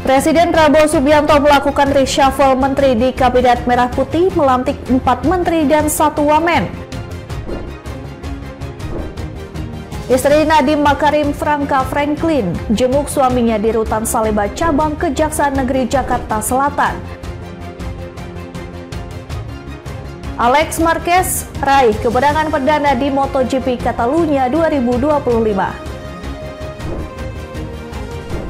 Presiden Prabowo Subianto melakukan reshuffle menteri di Kabinet Merah Putih, melantik 4 menteri dan 1 wamen. Istri Nadiem Makarim, Franka Franklin, jenguk suaminya di Rutan Salemba Cabang Kejaksaan Negeri Jakarta Selatan. Alex Marquez raih kemenangan perdana di MotoGP Catalunya 2025.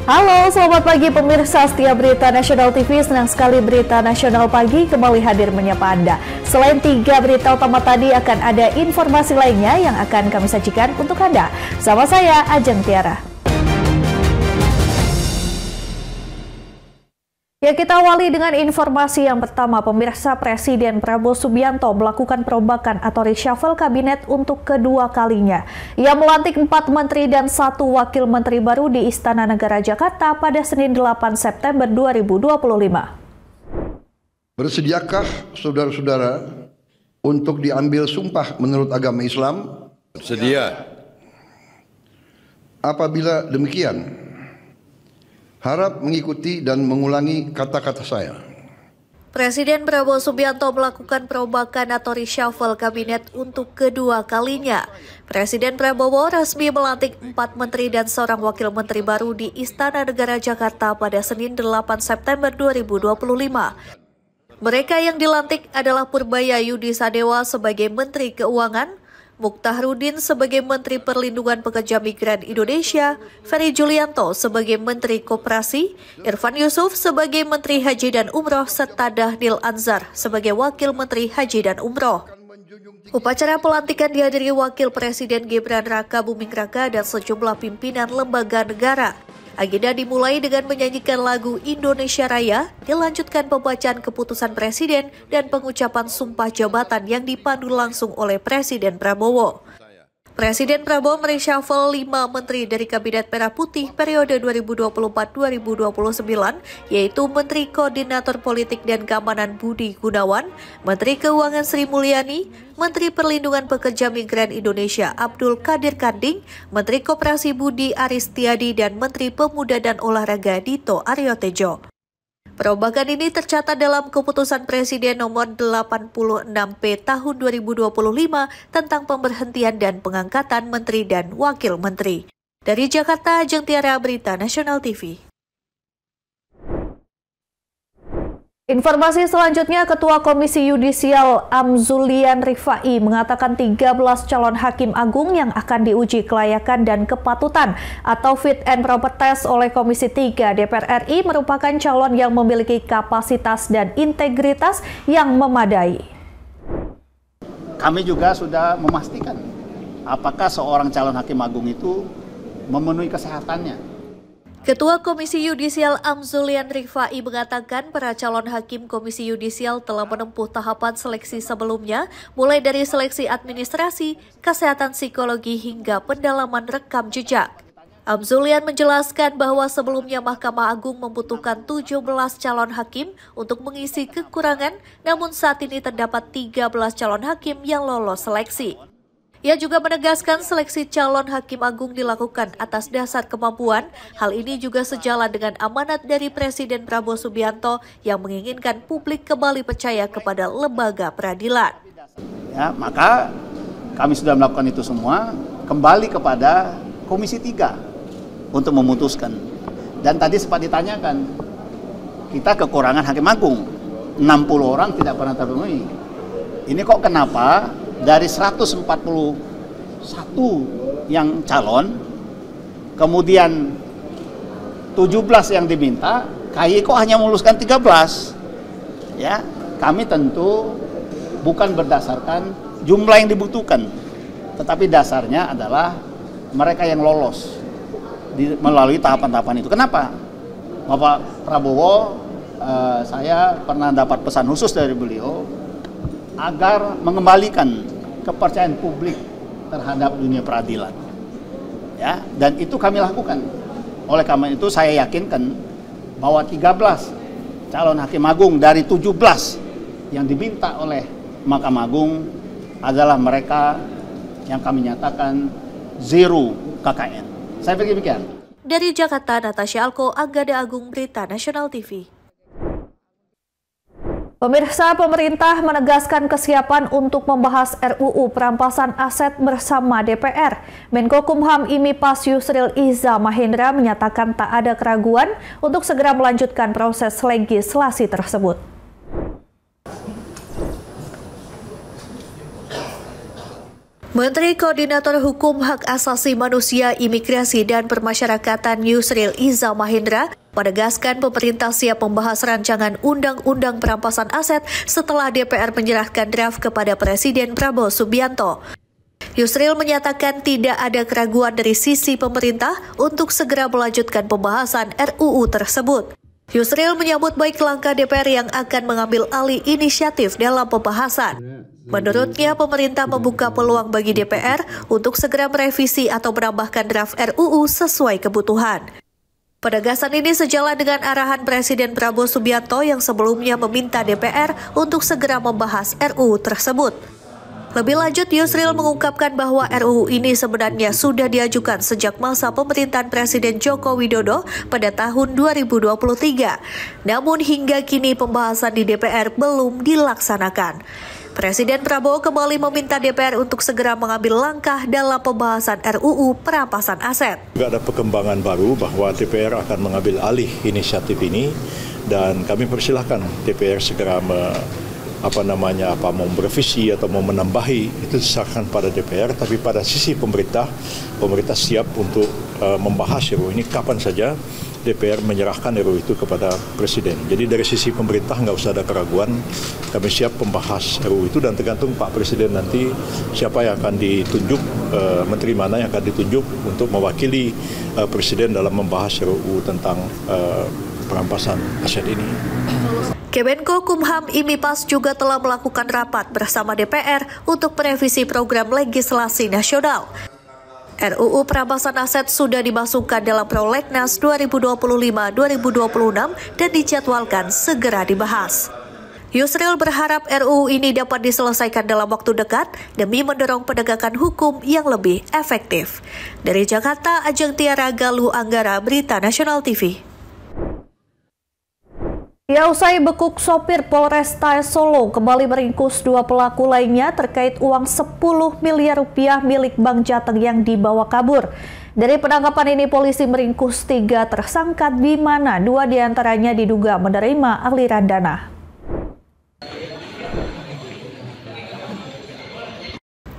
Halo, selamat pagi pemirsa setia Berita Nasional TV. Senang sekali Berita Nasional Pagi kembali hadir menyapa Anda. Selain 3 berita utama tadi, akan ada informasi lainnya yang akan kami sajikan untuk Anda. Sama saya, Ajeng Tiara. Ya, kita awali dengan informasi yang pertama. Pemirsa, Presiden Prabowo Subianto melakukan perombakan atau reshuffle kabinet untuk kedua kalinya. Ia melantik 4 menteri dan 1 wakil menteri baru di Istana Negara Jakarta pada Senin 8 September 2025. Bersediakah saudara-saudara untuk diambil sumpah menurut agama Islam? Bersedia. Apabila demikian, harap mengikuti dan mengulangi kata-kata saya. Presiden Prabowo Subianto melakukan perombakan atau reshuffle kabinet untuk kedua kalinya. Presiden Prabowo resmi melantik 4 menteri dan 1 wakil menteri baru di Istana Negara Jakarta pada Senin 8 September 2025. Mereka yang dilantik adalah Purbaya Yudi Sadewa sebagai Menteri Keuangan, Mukhtarudin sebagai Menteri Perlindungan Pekerja Migran Indonesia, Ferry Julianto sebagai Menteri Koperasi, Irfan Yusuf sebagai Menteri Haji dan Umroh, serta Dhanil Anzar sebagai Wakil Menteri Haji dan Umroh. Upacara pelantikan dihadiri Wakil Presiden Gibran Raka Buming Raka dan sejumlah pimpinan lembaga negara. Agenda dimulai dengan menyanyikan lagu Indonesia Raya, dilanjutkan pembacaan keputusan Presiden dan pengucapan sumpah jabatan yang dipandu langsung oleh Presiden Prabowo. Presiden Prabowo mereshuffle 5 menteri dari Kabinet Merah Putih periode 2024-2029, yaitu Menteri Koordinator Politik dan Keamanan Budi Gunawan, Menteri Keuangan Sri Mulyani, Menteri Perlindungan Pekerja Migran Indonesia Abdul Qadir Karding, Menteri Koperasi Budi Aristiadi, dan Menteri Pemuda dan Olahraga Dito Aryo Tejo. Perombakan ini tercatat dalam Keputusan Presiden Nomor 86P Tahun 2025 tentang pemberhentian dan pengangkatan menteri dan wakil menteri. Dari Jakarta, Ajeng Tiara, Berita Nasional TV. Informasi selanjutnya, Ketua Komisi Yudisial Amzulian Rifai mengatakan 13 calon hakim agung yang akan diuji kelayakan dan kepatutan atau fit and proper test oleh Komisi 3 DPR RI merupakan calon yang memiliki kapasitas dan integritas yang memadai. Kami juga sudah memastikan apakah seorang calon hakim agung itu memenuhi kesehatannya. Ketua Komisi Yudisial Amzulian Rifai mengatakan para calon hakim Komisi Yudisial telah menempuh tahapan seleksi sebelumnya, mulai dari seleksi administrasi, kesehatan psikologi hingga pendalaman rekam jejak. Amzulian menjelaskan bahwa sebelumnya Mahkamah Agung membutuhkan 17 calon hakim untuk mengisi kekurangan, namun saat ini terdapat 13 calon hakim yang lolos seleksi. Ia juga menegaskan seleksi calon hakim agung dilakukan atas dasar kemampuan. Hal ini juga sejalan dengan amanat dari Presiden Prabowo Subianto yang menginginkan publik kembali percaya kepada lembaga peradilan. Ya, maka kami sudah melakukan itu semua, kembali kepada Komisi 3 untuk memutuskan. Dan tadi sempat ditanyakan, kita kekurangan hakim agung, 60 orang tidak pernah terpenuhi. Ini kok kenapa? Dari 141 yang calon, kemudian 17 yang diminta, KY kok hanya meluluskan 13? Ya, kami tentu bukan berdasarkan jumlah yang dibutuhkan, tetapi dasarnya adalah mereka yang lolos melalui tahapan-tahapan itu. Kenapa? Bapak Prabowo, saya pernah dapat pesan khusus dari beliau agar mengembalikan kepercayaan publik terhadap dunia peradilan. Ya, dan itu kami lakukan. Oleh karena itu saya yakinkan bahwa 13 calon hakim agung dari 17 yang diminta oleh Mahkamah Agung adalah mereka yang kami nyatakan zero KKN. Saya pikir demikian. Dari Jakarta, Natasha Alko, Anggada Agung, Berita Nasional TV. Pemirsa, pemerintah menegaskan kesiapan untuk membahas RUU perampasan aset bersama DPR. Menko Kumham IMIPAS Yusril Iza Mahendra menyatakan tak ada keraguan untuk segera melanjutkan proses legislasi tersebut. Menteri Koordinator Hukum Hak Asasi Manusia, Imigrasi dan Permasyarakatan Yusril Iza Mahendra menegaskan pemerintah siap membahas rancangan Undang-Undang Perampasan Aset setelah DPR menyerahkan draft kepada Presiden Prabowo Subianto. Yusril menyatakan tidak ada keraguan dari sisi pemerintah untuk segera melanjutkan pembahasan RUU tersebut. Yusril menyambut baik langkah DPR yang akan mengambil alih inisiatif dalam pembahasan. Menurutnya, pemerintah membuka peluang bagi DPR untuk segera merevisi atau menambahkan draft RUU sesuai kebutuhan. Penegasan ini sejalan dengan arahan Presiden Prabowo Subianto yang sebelumnya meminta DPR untuk segera membahas RUU tersebut. Lebih lanjut, Yusril mengungkapkan bahwa RUU ini sebenarnya sudah diajukan sejak masa pemerintahan Presiden Joko Widodo pada tahun 2023. Namun hingga kini pembahasan di DPR belum dilaksanakan. Presiden Prabowo kembali meminta DPR untuk segera mengambil langkah dalam pembahasan RUU perampasan aset. Juga ada perkembangan baru bahwa DPR akan mengambil alih inisiatif ini dan kami persilahkan DPR segera mau merevisi atau mau menambahi, itu diserahkan pada DPR, tapi pada sisi pemerintah siap untuk membahas RUU ini kapan saja DPR menyerahkan RUU itu kepada Presiden. Jadi dari sisi pemerintah nggak usah ada keraguan, kami siap membahas RUU itu dan tergantung Pak Presiden nanti siapa yang akan ditunjuk, menteri mana yang akan ditunjuk untuk mewakili Presiden dalam membahas RUU tentang perampasan aset ini. Kemenko Kumham IMIPAS juga telah melakukan rapat bersama DPR untuk merevisi program legislasi nasional. RUU perampasan aset sudah dimasukkan dalam Prolegnas 2025-2026 dan dijadwalkan segera dibahas. Yusril berharap RUU ini dapat diselesaikan dalam waktu dekat demi mendorong penegakan hukum yang lebih efektif. Dari Jakarta, Ajeng Tiara Galuh Anggara, Berita Nasional TV. Ya, usai bekuk sopir Polresta Solo kembali meringkus dua pelaku lainnya terkait uang 10 miliar rupiah milik Bank Jateng yang dibawa kabur. Dari penangkapan ini, polisi meringkus 3 tersangka di mana 2 diantaranya diduga menerima aliran dana.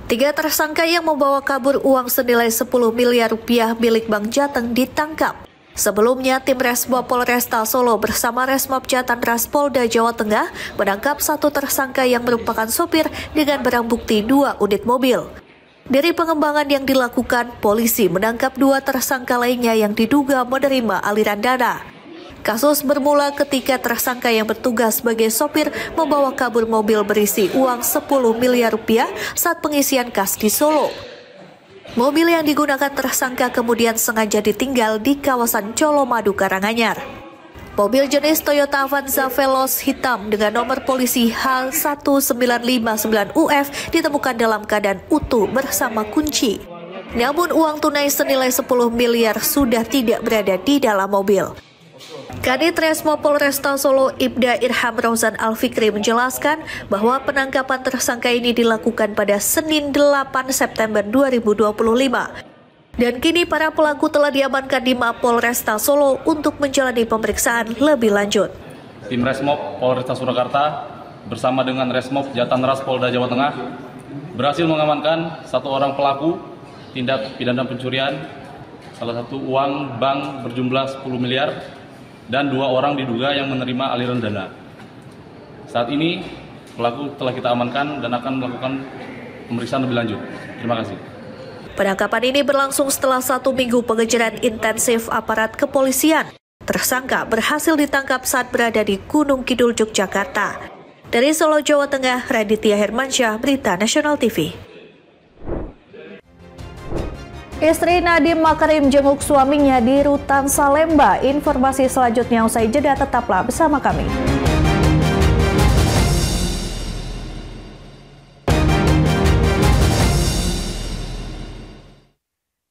3 tersangka yang membawa kabur uang senilai 10 miliar rupiah milik Bank Jateng ditangkap. Sebelumnya, tim Resmob Polresta Solo bersama Resmob Jatantras Polda Jawa Tengah menangkap 1 tersangka yang merupakan sopir dengan barang bukti 2 unit mobil. Dari pengembangan yang dilakukan, polisi menangkap 2 tersangka lainnya yang diduga menerima aliran dana. Kasus bermula ketika tersangka yang bertugas sebagai sopir membawa kabur mobil berisi uang 10 miliar rupiah saat pengisian kas di Solo. Mobil yang digunakan tersangka kemudian sengaja ditinggal di kawasan Colomadu, Karanganyar. Mobil jenis Toyota Avanza Veloz hitam dengan nomor polisi H1959UF ditemukan dalam keadaan utuh bersama kunci. Namun uang tunai senilai 10 miliar sudah tidak berada di dalam mobil. Kadit Resmob Polresta Solo Ibda Irham Rozan Alfikri menjelaskan bahwa penangkapan tersangka ini dilakukan pada Senin 8 September 2025. Dan kini para pelaku telah diamankan di Mapol Resta Solo untuk menjalani pemeriksaan lebih lanjut. Tim Resmob Polresta Surakarta bersama dengan Resmob Jatantras Polda Jawa Tengah berhasil mengamankan 1 orang pelaku tindak pidana pencurian, salah satu uang bank berjumlah 10 miliar, dan 2 orang diduga yang menerima aliran dana. Saat ini pelaku telah kita amankan dan akan melakukan pemeriksaan lebih lanjut. Terima kasih. Penangkapan ini berlangsung setelah 1 minggu pengejaran intensif aparat kepolisian. Tersangka berhasil ditangkap saat berada di Gunung Kidul, Yogyakarta. Dari Solo, Jawa Tengah, Raditya Hermansyah, Berita Nasional TV. Istri Nadiem Makarim jenguk suaminya di Rutan Salemba. Informasi selanjutnya usai jeda, tetaplah bersama kami.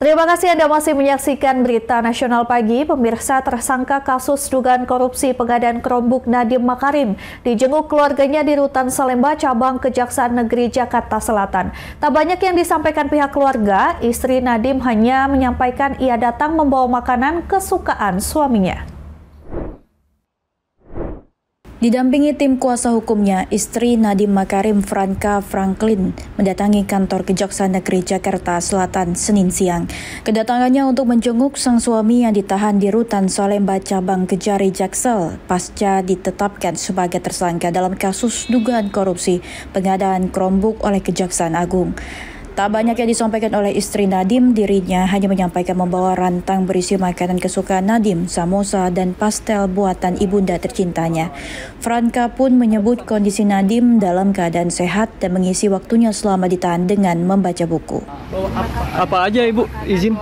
Terima kasih Anda masih menyaksikan Berita Nasional Pagi. Pemirsa, tersangka kasus dugaan korupsi Pengadaan Chromebook Nadiem Makarim dijenguk keluarganya di Rutan Salemba, cabang Kejaksaan Negeri Jakarta Selatan. Tak banyak yang disampaikan pihak keluarga, istri Nadiem hanya menyampaikan ia datang membawa makanan kesukaan suaminya. Didampingi tim kuasa hukumnya, istri Nadiem Makarim, Franka Franklin, mendatangi kantor Kejaksaan Negeri Jakarta Selatan Senin siang. Kedatangannya untuk menjenguk sang suami yang ditahan di Rutan Salemba cabang Kejari Jaksel pasca ditetapkan sebagai tersangka dalam kasus dugaan korupsi pengadaan Chromebook oleh Kejaksaan Agung. Tak banyak yang disampaikan oleh istri Nadiem, dirinya hanya menyampaikan membawa rantang berisi makanan kesukaan Nadiem, samosa dan pastel buatan ibunda tercintanya. Franka pun menyebut kondisi Nadiem dalam keadaan sehat dan mengisi waktunya selama ditahan dengan membaca buku. Apa aja Ibu izin?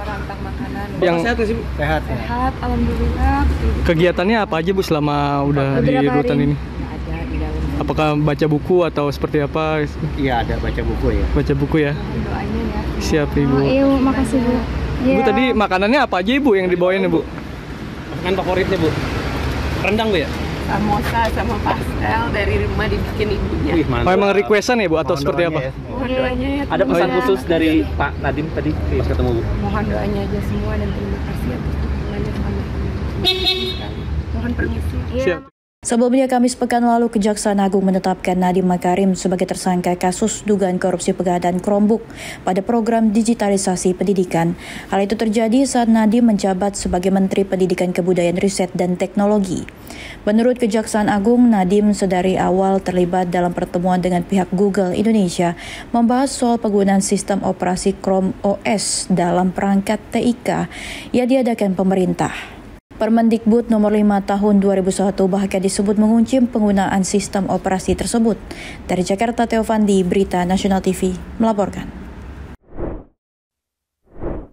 Yang sehat sih, Bu? Sehat. Sehat, alhamdulillah. Kegiatannya apa aja Bu selama udah di rutan ini? Apakah baca buku atau seperti apa? Iya, ada baca buku ya. Baca buku ya. Doanya ya. Siap Ibu. Iya, makasih Bu. Bu, tadi makanannya apa aja Ibu yang dibawain Bu? Makanan favoritnya Bu? Rendang Bu ya? Samosa sama pastel dari rumah dibikin ibunya. Wih, mantap. Oh, emang requestan ya Bu atau seperti apa? Mohon doanya ya. Ada pesan khusus dari Pak Nadiem tadi pas ketemu Bu? Mohon doanya aja semua dan terima kasih atas dukungannya sama mohon permisi. Siap. Sebelumnya Kamis pekan lalu, Kejaksaan Agung menetapkan Nadiem Makarim sebagai tersangka kasus dugaan korupsi pengadaan Chromebook pada program digitalisasi pendidikan. Hal itu terjadi saat Nadiem menjabat sebagai Menteri Pendidikan Kebudayaan Riset dan Teknologi. Menurut Kejaksaan Agung, Nadiem sedari awal terlibat dalam pertemuan dengan pihak Google Indonesia membahas soal penggunaan sistem operasi Chrome OS dalam perangkat TIK yang diadakan pemerintah. Permendikbud nomor 5 tahun 2001 bahkan disebut mengunci penggunaan sistem operasi tersebut. Dari Jakarta, Teofandi, Berita Nasional TV melaporkan.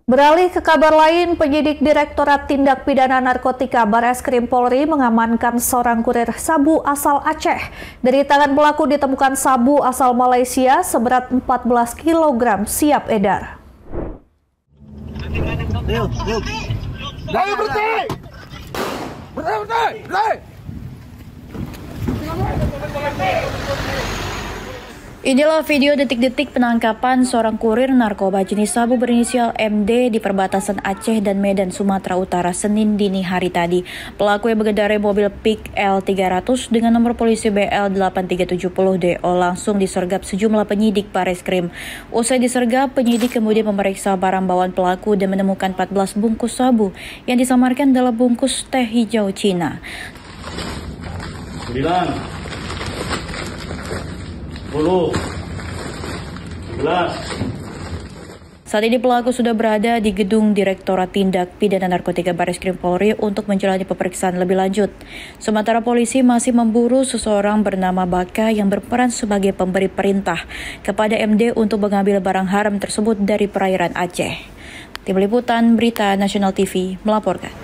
Beralih ke kabar lain, penyidik Direktorat Tindak Pidana Narkotika Bareskrim Polri mengamankan seorang kurir sabu asal Aceh. Dari tangan pelaku ditemukan sabu asal Malaysia seberat 14 kg siap edar. Ayo berhenti! Inilah video detik-detik penangkapan seorang kurir narkoba jenis sabu berinisial MD di perbatasan Aceh dan Medan, Sumatera Utara, Senin dini hari tadi. Pelaku yang mengendarai mobil Pick L300 dengan nomor polisi BL8370DO langsung disergap sejumlah penyidik Bareskrim. Usai disergap, penyidik kemudian memeriksa barang bawaan pelaku dan menemukan 14 bungkus sabu yang disamarkan dalam bungkus teh hijau Cina. 9, 10, 11. Saat ini pelaku sudah berada di gedung Direktorat Tindak Pidana Narkotika Bareskrim Polri untuk menjalani pemeriksaan lebih lanjut. Sementara polisi masih memburu seseorang bernama Baka yang berperan sebagai pemberi perintah kepada MD untuk mengambil barang haram tersebut dari perairan Aceh. Tim Liputan Berita Nasional TV melaporkan.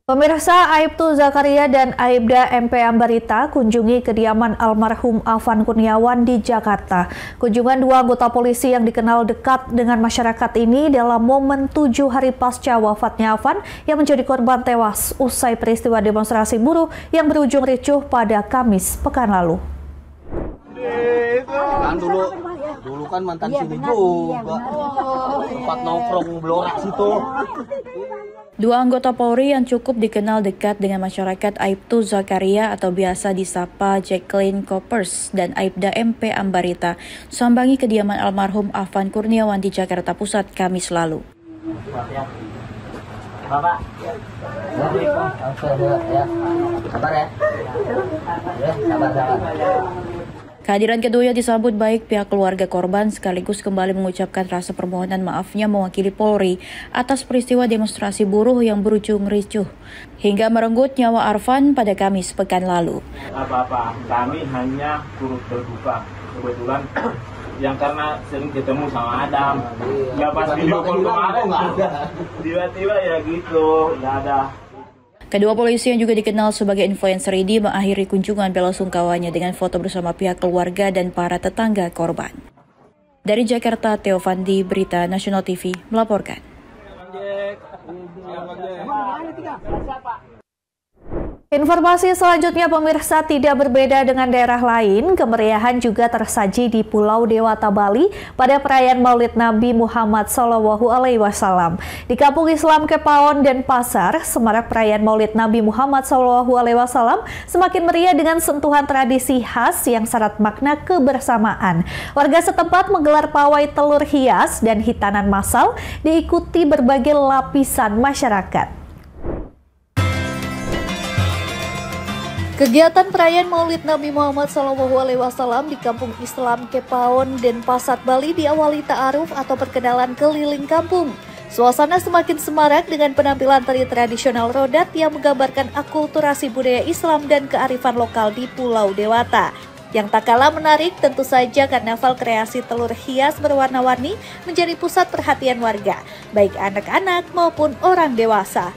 Pemirsa, Aibtu Zakaria dan Aibda MP Ambarita kunjungi kediaman almarhum Afan Kurniawan di Jakarta. Kunjungan dua anggota polisi yang dikenal dekat dengan masyarakat ini dalam momen 7 hari pasca wafatnya Afan yang menjadi korban tewas usai peristiwa demonstrasi buruh yang berujung ricuh pada Kamis pekan lalu. Kan dulu kan mantan sini juga. Tempat nongkrong blorak situ. Dua anggota Polri yang cukup dikenal dekat dengan masyarakat, Aibtu Zakaria atau biasa disapa Jacqueline Coppers dan Aibda MP Ambarita, sambangi kediaman almarhum Afan Kurniawan di Jakarta Pusat Kamis lalu. Bapak, sabar ya. Sabar. Kehadiran keduanya disambut baik pihak keluarga korban sekaligus kembali mengucapkan rasa permohonan maafnya mewakili Polri atas peristiwa demonstrasi buruh yang berujung ricuh hingga merenggut nyawa Arfan pada Kamis pekan lalu. Apa-apa, kami hanya turut berduka. Kebetulan yang karena sering ketemu sama Adam, ya pas video call kemarin tiba-tiba ya gitu, nggak ada. Kedua polisi yang juga dikenal sebagai influencer ini mengakhiri kunjungan belasungkawanya dengan foto bersama pihak keluarga dan para tetangga korban. Dari Jakarta, Teofandi, Berita Nasional TV melaporkan. Informasi selanjutnya, pemirsa, tidak berbeda dengan daerah lain, kemeriahan juga tersaji di Pulau Dewata, Bali pada perayaan Maulid Nabi Muhammad SAW. Di Kampung Islam Kepaon dan Pasar, semarak perayaan Maulid Nabi Muhammad SAW semakin meriah dengan sentuhan tradisi khas yang syarat makna kebersamaan. Warga setempat menggelar pawai telur hias dan hitanan massal diikuti berbagai lapisan masyarakat. Kegiatan perayaan Maulid Nabi Muhammad SAW di Kampung Islam Kepaon dan Pasar, Bali diawali ta'aruf atau perkenalan keliling kampung. Suasana semakin semarak dengan penampilan tari tradisional rodat yang menggambarkan akulturasi budaya Islam dan kearifan lokal di Pulau Dewata. Yang tak kalah menarik, tentu saja karnaval kreasi telur hias berwarna-warni menjadi pusat perhatian warga, baik anak-anak maupun orang dewasa.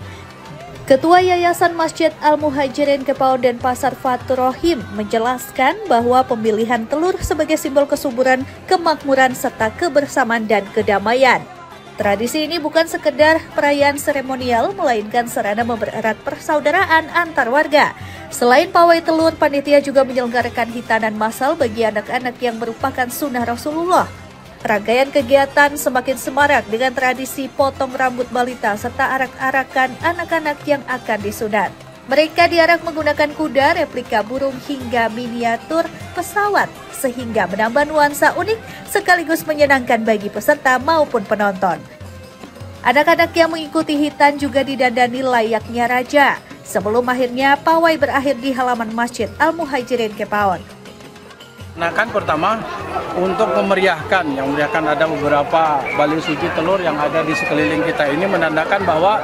Ketua Yayasan Masjid Al-Muhajirin Kepaon dan Pasar Fatur Rohim menjelaskan bahwa pemilihan telur sebagai simbol kesuburan, kemakmuran, serta kebersamaan dan kedamaian. Tradisi ini bukan sekedar perayaan seremonial, melainkan sarana mempererat persaudaraan antar warga. Selain pawai telur, panitia juga menyelenggarakan hitanan massal bagi anak-anak yang merupakan sunnah Rasulullah. Rangkaian kegiatan semakin semarak dengan tradisi potong rambut balita serta arak-arakan anak-anak yang akan disunat. Mereka diarak menggunakan kuda, replika burung hingga miniatur pesawat sehingga menambah nuansa unik sekaligus menyenangkan bagi peserta maupun penonton. Anak-anak yang mengikuti hitan juga didandani layaknya raja. Sebelum akhirnya pawai berakhir di halaman Masjid Al-Muhajirin Kepaon. Nah kan pertama untuk memeriahkan ada beberapa balai suci telur yang ada di sekeliling kita ini menandakan bahwa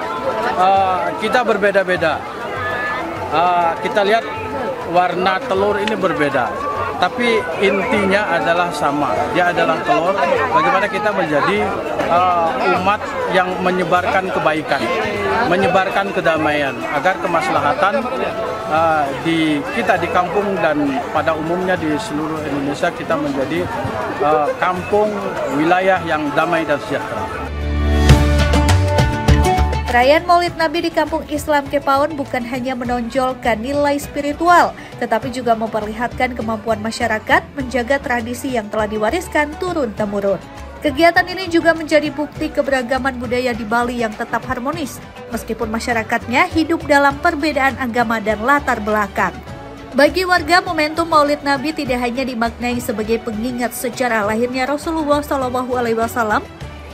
kita berbeda-beda. Kita lihat warna telur ini berbeda, tapi intinya adalah sama. Dia adalah telur. Bagaimana kita menjadi umat yang menyebarkan kebaikan, menyebarkan kedamaian, agar kemaslahatan kita di kampung dan pada umumnya di seluruh Indonesia kita menjadi kampung wilayah yang damai dan sejahtera. Perayaan Maulid Nabi di Kampung Islam Kepaon bukan hanya menonjolkan nilai spiritual, tetapi juga memperlihatkan kemampuan masyarakat menjaga tradisi yang telah diwariskan turun-temurun. Kegiatan ini juga menjadi bukti keberagaman budaya di Bali yang tetap harmonis, meskipun masyarakatnya hidup dalam perbedaan agama dan latar belakang. Bagi warga, momentum Maulid Nabi tidak hanya dimaknai sebagai pengingat sejarah lahirnya Rasulullah SAW,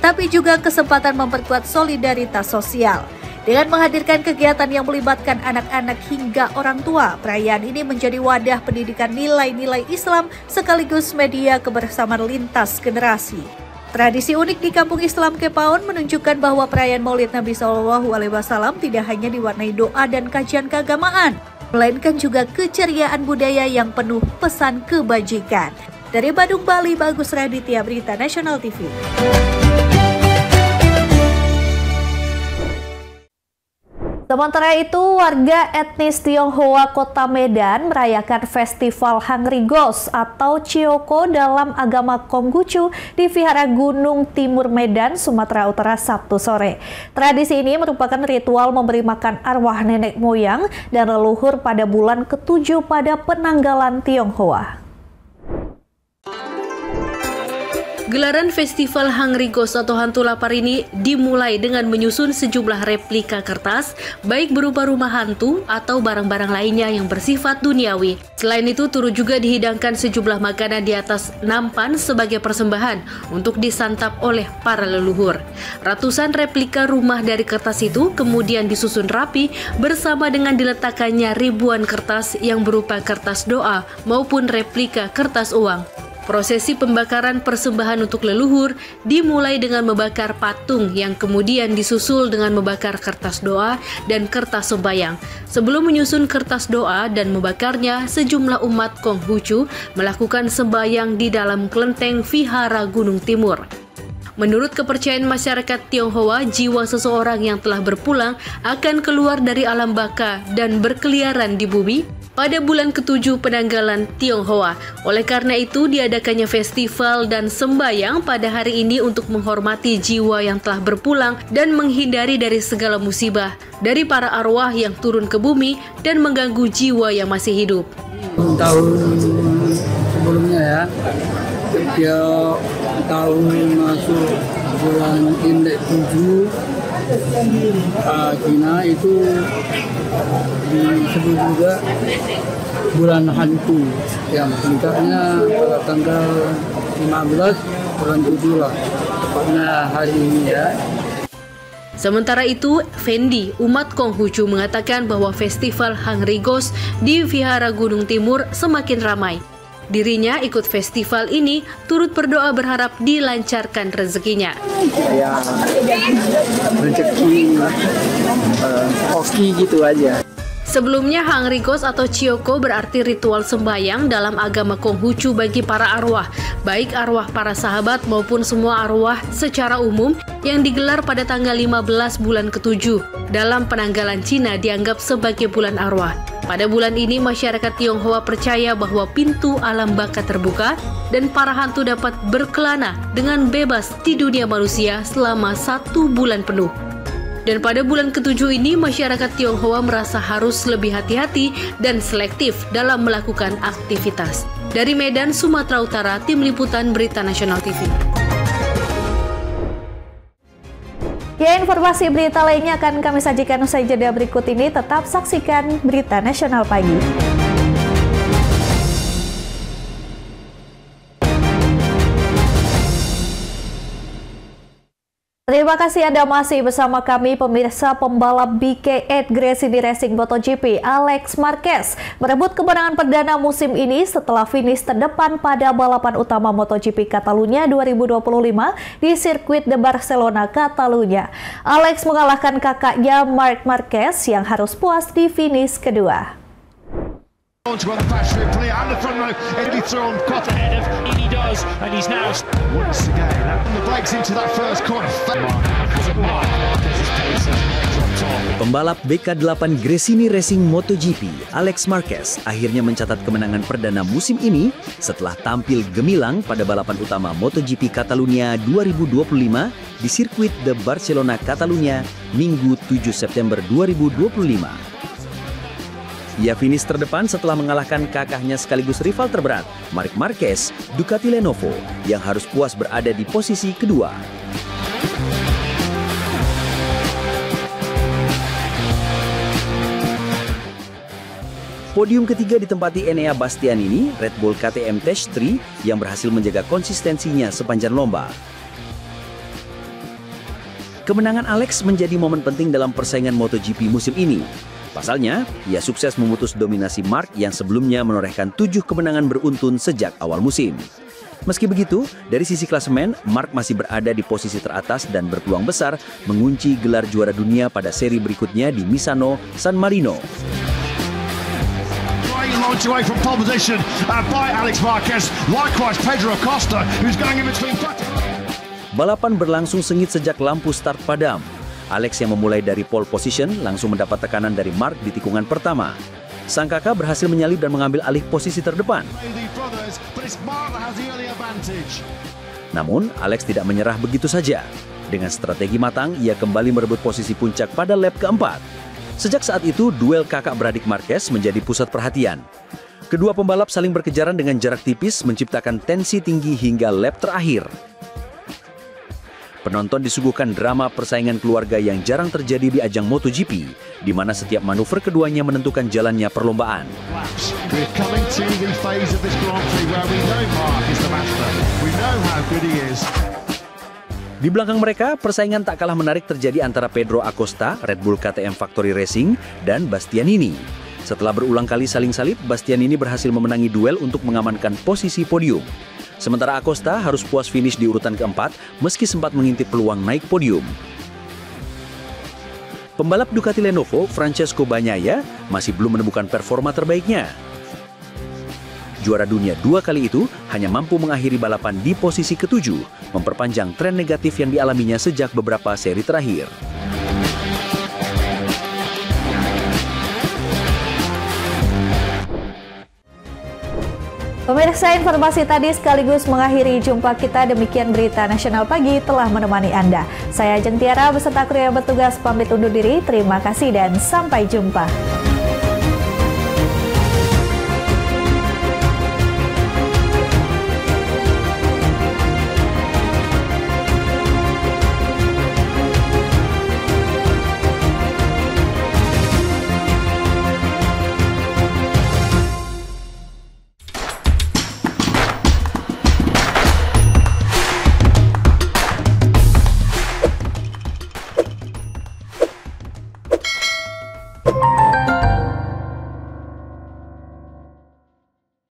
tapi juga kesempatan memperkuat solidaritas sosial. Dengan menghadirkan kegiatan yang melibatkan anak-anak hingga orang tua, perayaan ini menjadi wadah pendidikan nilai-nilai Islam sekaligus media kebersamaan lintas generasi. Tradisi unik di Kampung Islam Kepaon menunjukkan bahwa perayaan Maulid Nabi SAW tidak hanya diwarnai doa dan kajian keagamaan, melainkan juga keceriaan budaya yang penuh pesan kebajikan. Dari Badung, Bali, Bagus Raditya, Berita Nasional TV. Sementara itu, warga etnis Tionghoa Kota Medan merayakan Festival Hangrigos atau Cioko dalam agama Konghucu di Vihara Gunung Timur Medan, Sumatera Utara, Sabtu sore. Tradisi ini merupakan ritual memberi makan arwah nenek moyang dan leluhur pada bulan ke-7 pada penanggalan Tionghoa. Gelaran Festival Hangrigos atau Hantu Lapar ini dimulai dengan menyusun sejumlah replika kertas, baik berupa rumah hantu atau barang-barang lainnya yang bersifat duniawi. Selain itu, turut juga dihidangkan sejumlah makanan di atas nampan sebagai persembahan untuk disantap oleh para leluhur. Ratusan replika rumah dari kertas itu kemudian disusun rapi bersama dengan diletakkannya ribuan kertas yang berupa kertas doa maupun replika kertas uang. Prosesi pembakaran persembahan untuk leluhur dimulai dengan membakar patung yang kemudian disusul dengan membakar kertas doa dan kertas sembahyang. Sebelum menyusun kertas doa dan membakarnya, sejumlah umat Konghucu melakukan sembahyang di dalam kelenteng Vihara Gunung Timur. Menurut kepercayaan masyarakat Tionghoa, jiwa seseorang yang telah berpulang akan keluar dari alam baka dan berkeliaran di bumi pada bulan ke-7 penanggalan Tionghoa. Oleh karena itu diadakannya festival dan sembayang pada hari ini untuk menghormati jiwa yang telah berpulang dan menghindari dari segala musibah dari para arwah yang turun ke bumi dan mengganggu jiwa yang masih hidup. Tahun sebelumnya ya, setiap tahun masuk bulan Imlek 7 Cina itu disebut juga bulan hantu, yang puncaknya pada tanggal 15 bulan 7 lah, tepatnya hari ini ya. Sementara itu, Fendi, umat Konghucu mengatakan bahwa festival Hangrigos di Vihara Gunung Timur semakin ramai. Dirinya ikut festival ini turut berdoa berharap dilancarkan rezekinya. Ya, rezeki hoki gitu aja. Sebelumnya, Hangrigos atau Chioko berarti ritual sembahyang dalam agama Konghucu bagi para arwah, baik arwah para sahabat maupun semua arwah secara umum yang digelar pada tanggal 15 bulan ke-7. Dalam penanggalan Cina dianggap sebagai bulan arwah. Pada bulan ini, masyarakat Tionghoa percaya bahwa pintu alam baka terbuka dan para hantu dapat berkelana dengan bebas di dunia manusia selama 1 bulan penuh. Dan pada bulan ke-7 ini, masyarakat Tionghoa merasa harus lebih hati-hati dan selektif dalam melakukan aktivitas. Dari Medan, Sumatera Utara, Tim Liputan Berita Nasional TV. Ya, informasi berita lainnya akan kami sajikan usai jeda berikut ini. Tetap saksikan Berita Nasional Pagi. Terima kasih Anda masih bersama kami, pemirsa. Pembalap BK8 Gresini Racing MotoGP Alex Marquez merebut kemenangan perdana musim ini setelah finish terdepan pada balapan utama MotoGP Catalunya 2025 di sirkuit de Barcelona, Catalunya. Alex mengalahkan kakaknya Marc Marquez yang harus puas di finish kedua. Pembalap BK8 Gresini Racing MotoGP Alex Marquez akhirnya mencatat kemenangan perdana musim ini setelah tampil gemilang pada balapan utama MotoGP Catalunya 2025 di sirkuit de Barcelona, Catalunya, Minggu 7 September 2025. Ia finish terdepan setelah mengalahkan kakaknya sekaligus rival terberat, Marc Marquez, Ducati Lenovo, yang harus puas berada di posisi kedua. Podium ketiga ditempati Enea Bastianini, Red Bull KTM Tech 3, yang berhasil menjaga konsistensinya sepanjang lomba. Kemenangan Alex menjadi momen penting dalam persaingan MotoGP musim ini. Pasalnya, ia sukses memutus dominasi Marc yang sebelumnya menorehkan 7 kemenangan beruntun sejak awal musim. Meski begitu, dari sisi klasemen, Marc masih berada di posisi teratas dan berpeluang besar mengunci gelar juara dunia pada seri berikutnya di Misano, San Marino. Balapan berlangsung sengit sejak lampu start padam. Alex yang memulai dari pole position langsung mendapat tekanan dari Marc di tikungan pertama. Sang kakak berhasil menyalip dan mengambil alih posisi terdepan. Namun, Alex tidak menyerah begitu saja. Dengan strategi matang, ia kembali merebut posisi puncak pada lap keempat. Sejak saat itu, duel kakak beradik Marquez menjadi pusat perhatian. Kedua pembalap saling berkejaran dengan jarak tipis, menciptakan tensi tinggi hingga lap terakhir. Penonton disuguhkan drama persaingan keluarga yang jarang terjadi di ajang MotoGP, di mana setiap manuver keduanya menentukan jalannya perlombaan. Di belakang mereka, persaingan tak kalah menarik terjadi antara Pedro Acosta, Red Bull KTM Factory Racing, dan Bastianini. Setelah berulang kali saling salib, Bastianini berhasil memenangi duel untuk mengamankan posisi podium. Sementara Acosta harus puas finish di urutan keempat meski sempat mengintip peluang naik podium. Pembalap Ducati Lenovo, Francesco Bagnaia, masih belum menemukan performa terbaiknya. Juara dunia 2 kali itu hanya mampu mengakhiri balapan di posisi ke-7, memperpanjang tren negatif yang dialaminya sejak beberapa seri terakhir. Pemirsa, informasi tadi sekaligus mengakhiri jumpa kita. Demikian berita nasional pagi telah menemani Anda. Saya Ajeng Tiara beserta kru yang bertugas pamit undur diri. Terima kasih dan sampai jumpa.